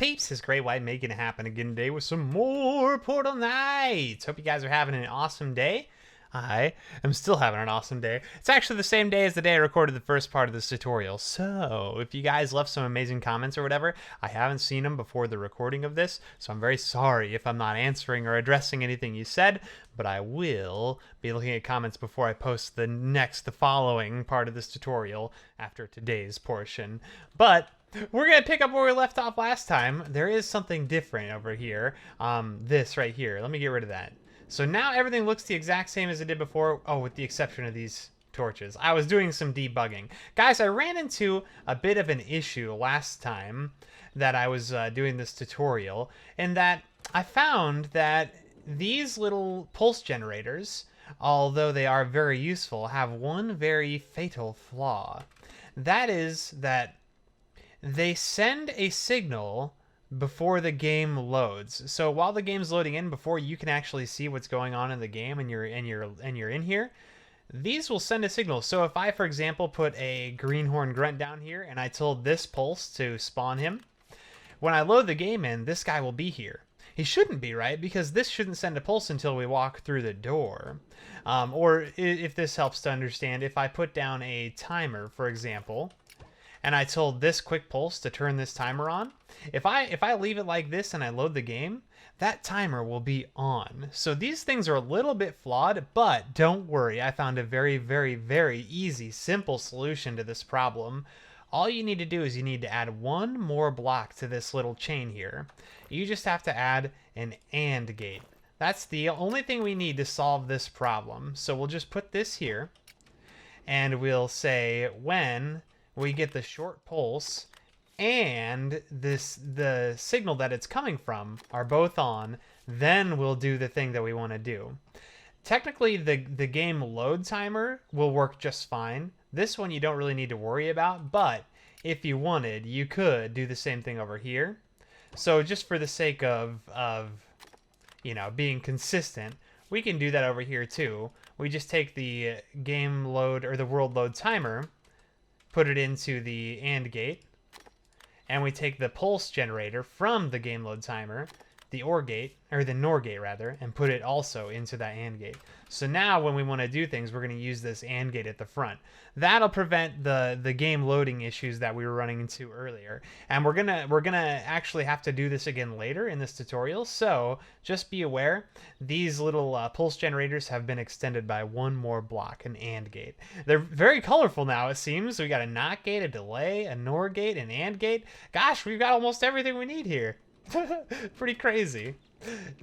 peeps? It's Great White making it happen again today with some more Portal Knights. Hope you guys are having an awesome day. I am still having an awesome day. It's actually the same day as the day I recorded the first part of this tutorial. So if you guys left some amazing comments or whatever, I haven't seen them before the recording of this, so I'm very sorry if I'm not answering or addressing anything you said, but I will be looking at comments before I post the following part of this tutorial after today's portion. But we're going to pick up where we left off last time. There is something different over here. This right here. Let me get rid of that. So now everything looks the exact same as it did before. Oh, with the exception of these torches. I was doing some debugging. Guys, I ran into a bit of an issue last time that I was doing this tutorial, in that I found that these little pulse generators, although they are very useful, have one very fatal flaw. That is that they send a signal before the game loads. So while the game's loading in, before you can actually see what's going on in the game and you're in here, these will send a signal. So if I, for example, put a greenhorn grunt down here and I told this pulse to spawn him, when I load the game in, this guy will be here. He shouldn't be, right? Because this shouldn't send a pulse until we walk through the door. Or if this helps to understand, if I put down a timer, for example, and I told this quick pulse to turn this timer on, if I leave it like this and I load the game, that timer will be on. So these things are a little bit flawed, but don't worry, I found a very, very, very easy, simple solution to this problem. All you need to do is you need to add one more block to this little chain here. You just have to add an AND gate. That's the only thing we need to solve this problem. So we'll just put this here, and we'll say when we get the short pulse and the signal that it's coming from are both on, then we'll do the thing that we want to do. Technically, the game load timer will work just fine. This one you don't really need to worry about, but if you wanted, you could do the same thing over here. So just for the sake of you know, being consistent, we can do that over here too. We just take the game load or the world load timer, put it into the AND gate, and we take the pulse generator from the game load timer, the OR gate, or the NOR gate rather, and put it also into that AND gate. So now when we want to do things, we're going to use this AND gate at the front. That'll prevent the game loading issues that we were running into earlier. And we're gonna actually have to do this again later in this tutorial. So just be aware, these little pulse generators have been extended by one more block, an AND gate. They're very colorful now, it seems. We got a NOT gate, a delay, a NOR gate, an AND gate. Gosh, we've got almost everything we need here. Pretty crazy.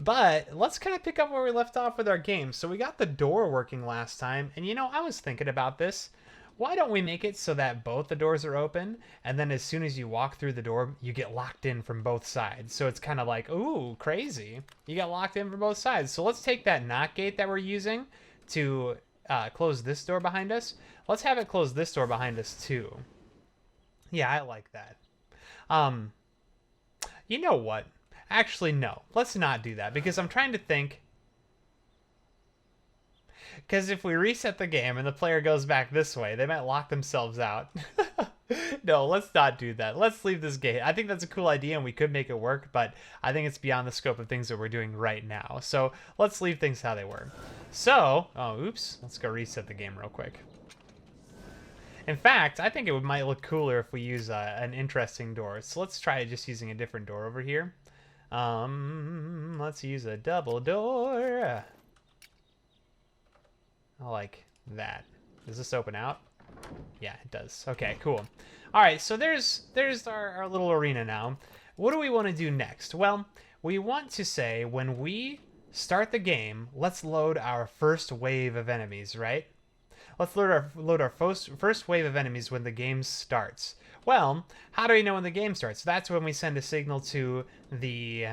But let's kind of pick up where we left off with our game. So we got the door working last time, and you know, I was thinking about this. Why don't we make it so that both the doors are open, and then as soon as you walk through the door, you get locked in from both sides? So it's kind of like, ooh, crazy. You got locked in from both sides. So let's take that NOT gate that we're using to close this door behind us. Let's have it close this door behind us too. Yeah, I like that. You know what? Actually, no. Let's not do that, because I'm trying to think. Because if we reset the game and the player goes back this way, they might lock themselves out. No, let's not do that. Let's leave this gate. I think that's a cool idea and we could make it work, but I think it's beyond the scope of things that we're doing right now. So let's leave things how they were. So, oh, oops. Let's go reset the game real quick. In fact, I think it might look cooler if we use an interesting door. So let's try just using a different door over here. Let's use a double door. I like that. Does this open out? Yeah, it does. Okay, cool. All right, so there's our little arena now. What do we want to do next? Well, we want to say when we start the game, let's load our first wave of enemies, right? Let's load our first wave of enemies when the game starts. Well, how do we know when the game starts? That's when we send a signal to the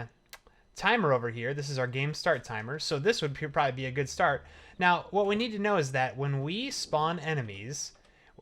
timer over here. This is our game start timer, so this would probably be a good start. Now, what we need to know is that when we spawn enemies,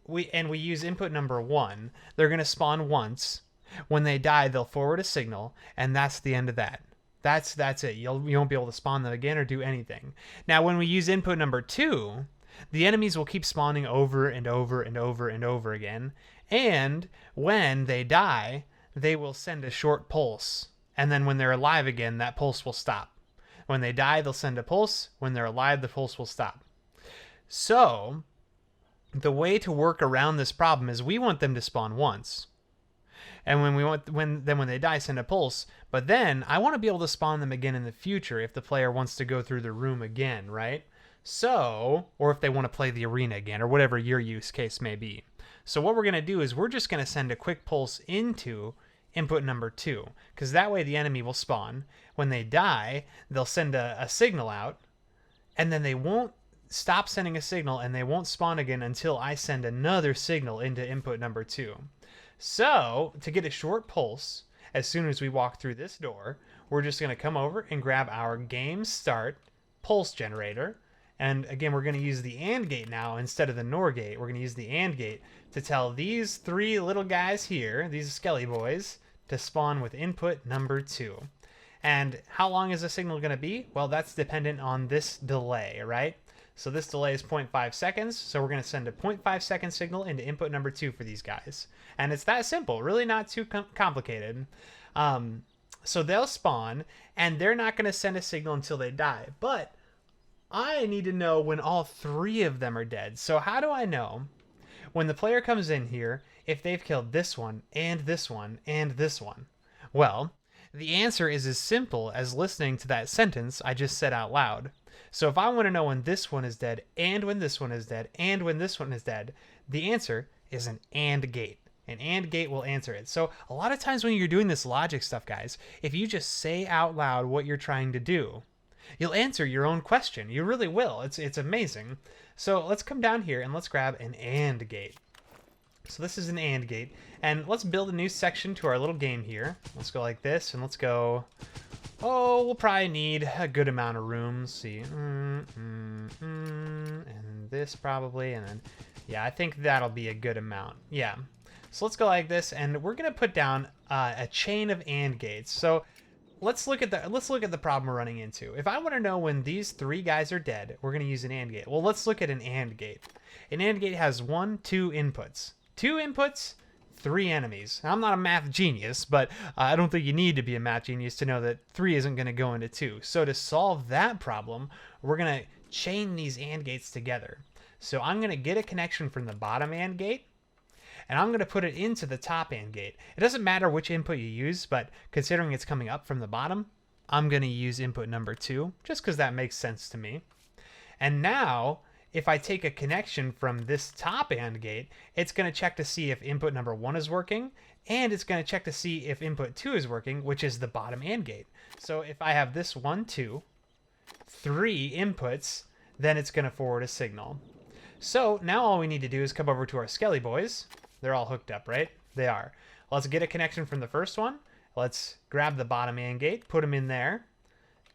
we use input number 1, they're going to spawn once. When they die, they'll forward a signal, and that's the end of that. That's it. You won't be able to spawn them again or do anything. Now, when we use input number 2, the enemies will keep spawning over and over and over and over again. And when they die, they will send a short pulse. And then when they're alive again, that pulse will stop. When they die, they'll send a pulse. When they're alive, the pulse will stop. So, the way to work around this problem is we want them to spawn once. And when they die, send a pulse. But then I want to be able to spawn them again in the future if the player wants to go through the room again, right? So, or if they want to play the arena again, or whatever your use case may be. So what we're going to do is we're just going to send a quick pulse into input number 2, because that way the enemy will spawn. When they die, they'll send a signal out, and then they won't stop sending a signal, and they won't spawn again until I send another signal into input number 2. So, to get a short pulse, as soon as we walk through this door, we're just going to come over and grab our game start pulse generator. And again, we're going to use the AND gate now instead of the NOR gate. We're going to use the AND gate to tell these 3 little guys here, these Skelly boys, to spawn with input number 2. And how long is the signal going to be? Well, that's dependent on this delay, right? So this delay is 0.5 seconds, so we're going to send a 0.5 second signal into input number 2 for these guys. And it's that simple, really not too complicated. So they'll spawn, and they're not going to send a signal until they die. But I need to know when all 3 of them are dead. So how do I know when the player comes in here if they've killed this one, and this one, and this one? Well, the answer is as simple as listening to that sentence I just said out loud. So if I want to know when this one is dead, and when this one is dead, and when this one is dead, the answer is an AND gate. An AND gate will answer it. So a lot of times when you're doing this logic stuff, guys, if you just say out loud what you're trying to do, you'll answer your own question. You really will. It's amazing. So let's come down here and let's grab an AND gate. So this is an AND gate. And let's build a new section to our little game here. Let's go like this, and let's go... Oh, we'll probably need a good amount of room. Let's see. And this probably, and then... Yeah, I think that'll be a good amount. Yeah. So let's go like this, and we're going to put down a chain of AND gates. So... Let's look at the problem we're running into. If I want to know when these 3 guys are dead, we're going to use an AND gate. Well, let's look at an AND gate. An AND gate has 1, 2 inputs. 2 inputs, 3 enemies. Now, I'm not a math genius, but I don't think you need to be a math genius to know that 3 isn't going to go into 2. So to solve that problem, we're going to chain these AND gates together. So I'm going to get a connection from the bottom AND gate, and I'm going to put it into the top AND gate. It doesn't matter which input you use, but considering it's coming up from the bottom, I'm going to use input number 2, just because that makes sense to me. And now, if I take a connection from this top AND gate, it's going to check to see if input number 1 is working, and it's going to check to see if input 2 is working, which is the bottom AND gate. So if I have this 1, 2, 3 inputs, then it's going to forward a signal. So now all we need to do is come over to our Skelly boys. They're all hooked up, right? They are. Let's get a connection from the first one. Let's grab the bottom AND gate, put them in there.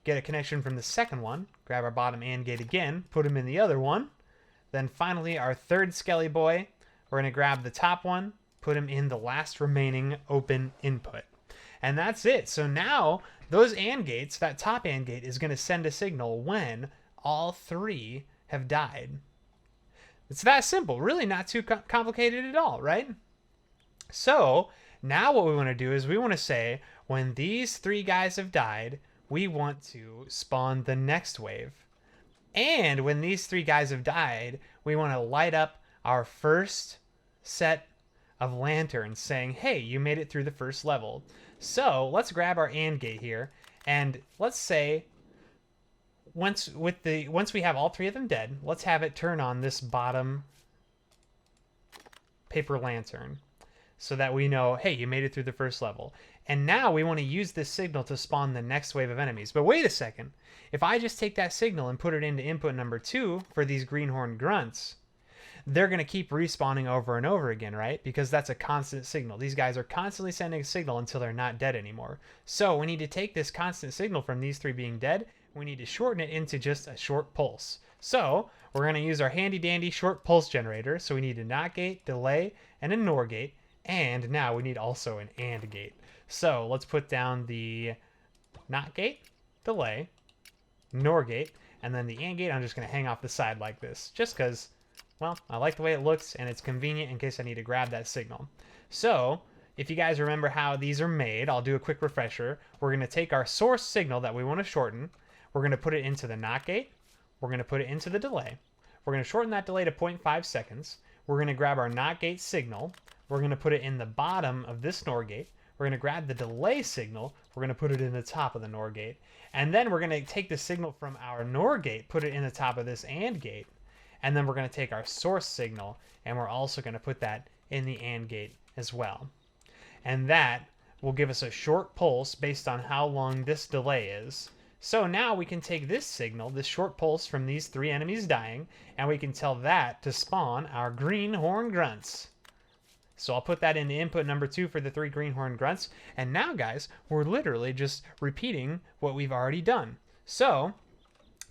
Get a connection from the second one. Grab our bottom AND gate again, put them in the other one. Then finally, our third Skelly boy, we're going to grab the top one, put him in the last remaining open input. And that's it. So now, those AND gates, that top AND gate, is going to send a signal when all 3 have died. It's that simple. Really not too complicated at all, right? So, now what we want to do is we want to say, when these 3 guys have died, we want to spawn the next wave. And when these 3 guys have died, we want to light up our first set of lanterns saying, hey, you made it through the first level. So, let's grab our AND gate here, and let's say... Once we have all 3 of them dead, let's have it turn on this bottom paper lantern so that we know, hey, you made it through the first level. And now we want to use this signal to spawn the next wave of enemies. But wait a second. If I just take that signal and put it into input number 2 for these greenhorn grunts, they're going to keep respawning over and over again, right? Because that's a constant signal. These guys are constantly sending a signal until they're not dead anymore. So we need to take this constant signal from these 3 being dead. We need to shorten it into just a short pulse. So we're going to use our handy dandy short pulse generator. So we need a NOT gate, delay, and a NOR gate. And now we need also an AND gate. So let's put down the NOT gate, delay, NOR gate, and then the AND gate I'm just going to hang off the side like this. Just because, well, I like the way it looks and it's convenient in case I need to grab that signal. So if you guys remember how these are made, I'll do a quick refresher. We're going to take our source signal that we want to shorten. We're going to put it into the NOT gate. We're going to put it into the delay. We're going to shorten that delay to 0.5 seconds. We're going to grab our NOT gate signal. We're going to put it in the bottom of this NOR gate. We're going to grab the delay signal. We're going to put it in the top of the NOR gate. And then we're going to take the signal from our NOR gate, put it in the top of this AND gate. And then we're going to take our source signal, and we're also going to put that in the AND gate as well. And that will give us a short pulse based on how long this delay is. So now we can take this signal, this short pulse from these 3 enemies dying, and we can tell that to spawn our greenhorn grunts. So I'll put that into input number 2 for the 3 greenhorn grunts. And now, guys, we're literally just repeating what we've already done. So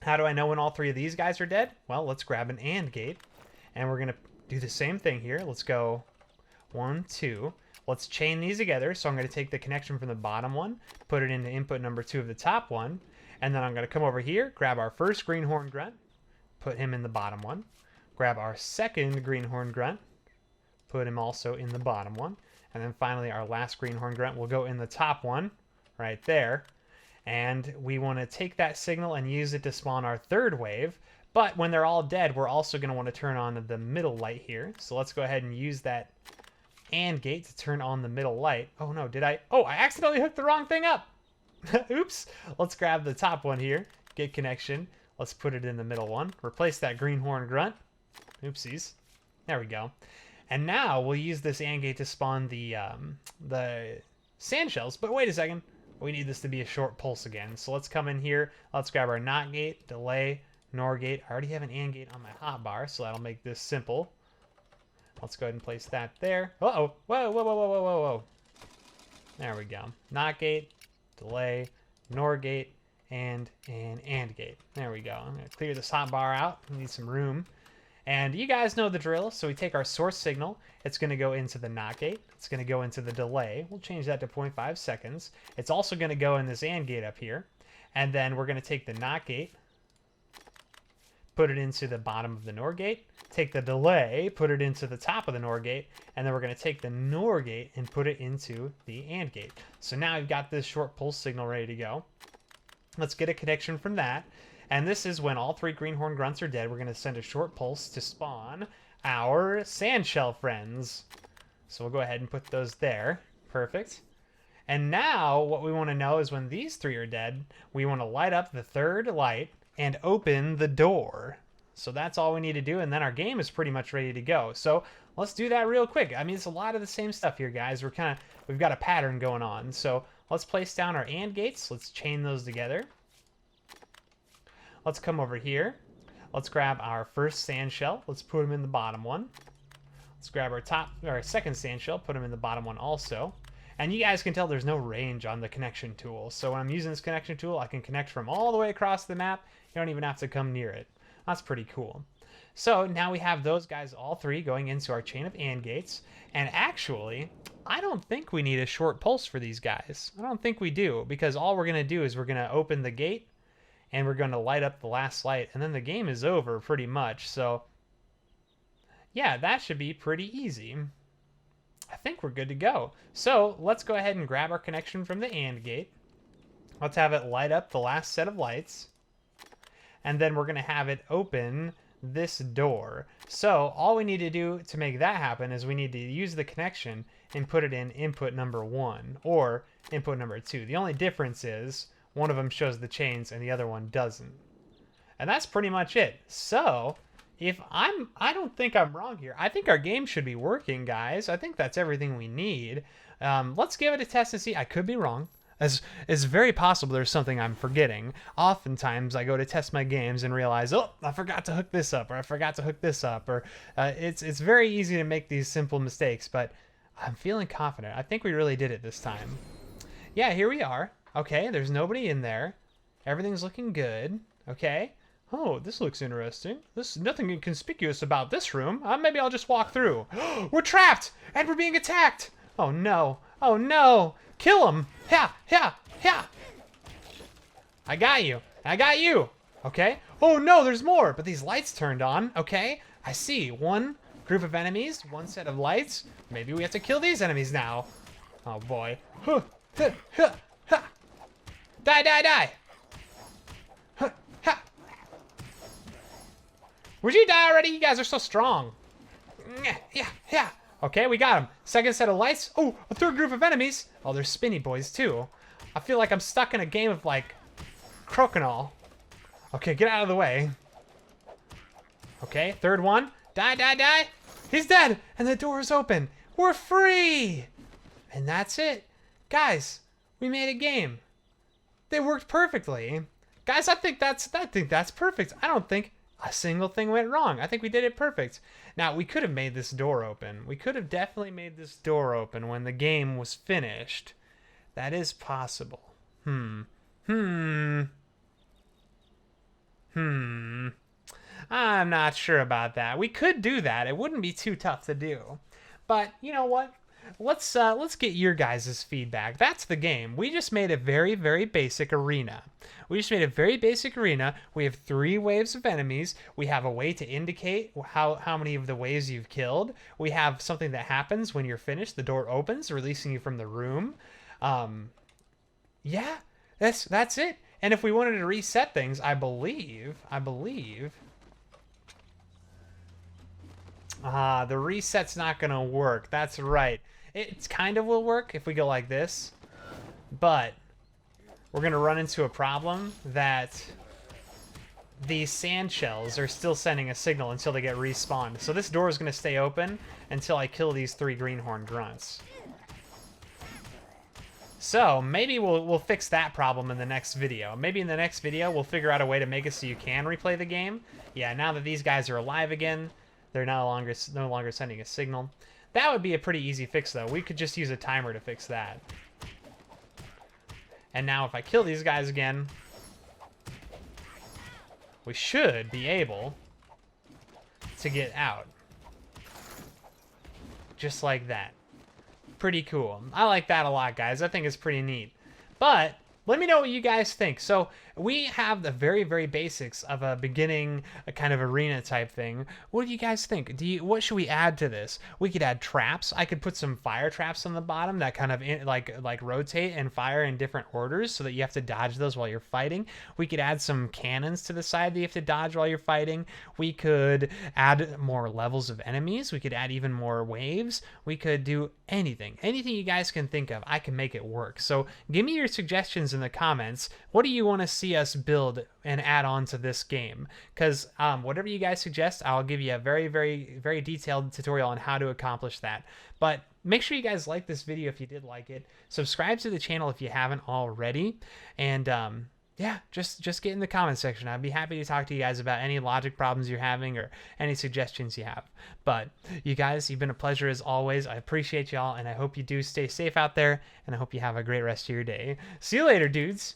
how do I know when all 3 of these guys are dead? Well, let's grab an AND gate, and we're going to do the same thing here. Let's go 1, 2. Let's chain these together. So I'm going to take the connection from the bottom one, put it into input number 2 of the top one, and then I'm going to come over here, grab our first greenhorn grunt, put him in the bottom one, grab our second greenhorn grunt, put him also in the bottom one, and then finally our last greenhorn grunt will go in the top one right there. And we want to take that signal and use it to spawn our 3rd wave. But when they're all dead, we're also going to want to turn on the middle light here. So let's go ahead and use that AND gate to turn on the middle light. Oh no, I accidentally hooked the wrong thing up. Oops. Let's grab the top one here, get connection. Let's put it in the middle one. Replace that greenhorn grunt. Oopsies. There we go. And now we'll use this AND gate to spawn the sand shells. But wait a second. We need this to be a short pulse again. So let's come in here. Let's grab our NOT gate, delay, NOR gate. I already have an AND gate on my hotbar, so that'll make this simple. Let's go ahead and place that there. Uh-oh. Whoa, whoa, whoa, whoa, whoa, whoa, whoa. There we go. NOT gate, delay, NOR gate, and an AND gate. There we go. I'm going to clear this hotbar out. We need some room. And you guys know the drill. So we take our source signal. It's going to go into the NOT gate. It's going to go into the delay. We'll change that to 0.5 seconds. It's also going to go in this AND gate up here. And then we're going to take the NOT gate, put it into the bottom of the NOR gate, take the delay, put it into the top of the NOR gate, and then we're going to take the NOR gate and put it into the AND gate. So now we've got this short pulse signal ready to go. Let's get a connection from that. And this is when all 3 greenhorn grunts are dead. We're going to send a short pulse to spawn our sandshell friends. So we'll go ahead and put those there. Perfect. And now what we want to know is when these 3 are dead, we want to light up the 3rd light and open the door. So that's all we need to do, and then our game is pretty much ready to go. So let's do that real quick. I mean, it's a lot of the same stuff here, guys. We've got a pattern going on. So let's place down our AND gates. Let's chain those together. Let's come over here. Let's grab our first sand shell. Let's put them in the bottom one. Let's grab our second sand shell, put them in the bottom one also. And you guys can tell there's no range on the connection tool. So when I'm using this connection tool, I can connect from all the way across the map. You don't even have to come near it. That's pretty cool. So now we have those guys, all 3, going into our chain of AND gates. And actually, I don't think we need a short pulse for these guys. I don't think we do, because all we're going to do is we're going to open the gate, and we're going to light up the last light, and then the game is over pretty much. So yeah, that should be pretty easy. I think we're good to go. So let's go ahead and grab our connection from the AND gate. Let's have it light up the last set of lights. And then we're going to have it open this door. So all we need to do to make that happen is we need to use the connection and put it in input number 1 or input number 2. The only difference is one of them shows the chains and the other one doesn't. And that's pretty much it. So I don't think I'm wrong here. I think our game should be working, guys. I think that's everything we need. Let's give it a test and see. I could be wrong. It's very possible there's something I'm forgetting. Oftentimes I go to test my games and realize, oh, I forgot to hook this up, or I forgot to hook this up, or it's very easy to make these simple mistakes, but I'm feeling confident. I think we really did it this time. Yeah, here we are. Okay, there's nobody in there. Everything's looking good. Okay. Oh, this looks interesting. There's nothing inconspicuous about this room. Maybe I'll just walk through. We're trapped, and we're being attacked. Oh no. Oh no. Kill him. Yeah, yeah, yeah. I got you. I got you. Okay. Oh no, there's more. But these lights turned on. Okay. I see. One group of enemies, one set of lights. Maybe we have to kill these enemies now. Oh boy. Huh, huh, huh, huh. Die, die, die. Huh, ha. Would you die already? You guys are so strong. Yeah, yeah. Okay, we got him. Second set of lights. Oh, a third group of enemies. Oh, there's spinny boys too. I feel like I'm stuck in a game of like Crokinole. Okay, get out of the way. Okay, third one. Die, die, die. He's dead, and the door is open. We're free. And that's it. Guys, we made a game. They worked perfectly. Guys, I think that's perfect. I don't think a single thing went wrong. I think we did it perfect. Now, we could have made this door open. We could have definitely made this door open when the game was finished. That is possible. I'm not sure about that. We could do that. It wouldn't be too tough to do. But you know what? Let's get your guys' feedback. That's the game. We just made a very, very basic arena. We just made a very basic arena. We have 3 waves of enemies. We have a way to indicate how many of the waves you've killed. We have something that happens when you're finished. The door opens, releasing you from the room. Yeah, that's it. And if we wanted to reset things, I believe. The reset's not gonna work. That's right. It kind of will work if we go like this, but we're gonna run into a problem that these sand shells are still sending a signal until they get respawned. So this door is gonna stay open until I kill these 3 greenhorn grunts. So maybe we'll fix that problem in the next video. Maybe in the next video we'll figure out a way to make it so you can replay the game. Yeah, now that these guys are alive again, they're no longer sending a signal. That would be a pretty easy fix, though. We could just use a timer to fix that. And now if I kill these guys again, we should be able to get out. Just like that. Pretty cool. I like that a lot, guys. I think it's pretty neat. But let me know what you guys think. So we have the very, very basics of a beginning, a kind of arena type thing. What do you guys think? What should we add to this? We could add traps. I could put some fire traps on the bottom that kind of like rotate and fire in different orders so that you have to dodge those while you're fighting. We could add some cannons to the side that you have to dodge while you're fighting. We could add more levels of enemies. We could add even more waves. We could do anything you guys can think of. I can make it work. So give me your suggestions in the comments. What do you want to see us build and add on to this game? Because whatever you guys suggest, I'll give you a very, very, very detailed tutorial on how to accomplish that. But make sure you guys like this video if you did like it. Subscribe to the channel if you haven't already. And yeah, just get in the comment section. I'd be happy to talk to you guys about any logic problems you're having or any suggestions you have. But you guys, you've been a pleasure as always. I appreciate y'all, and I hope you do stay safe out there, and I hope you have a great rest of your day. See you later, dudes.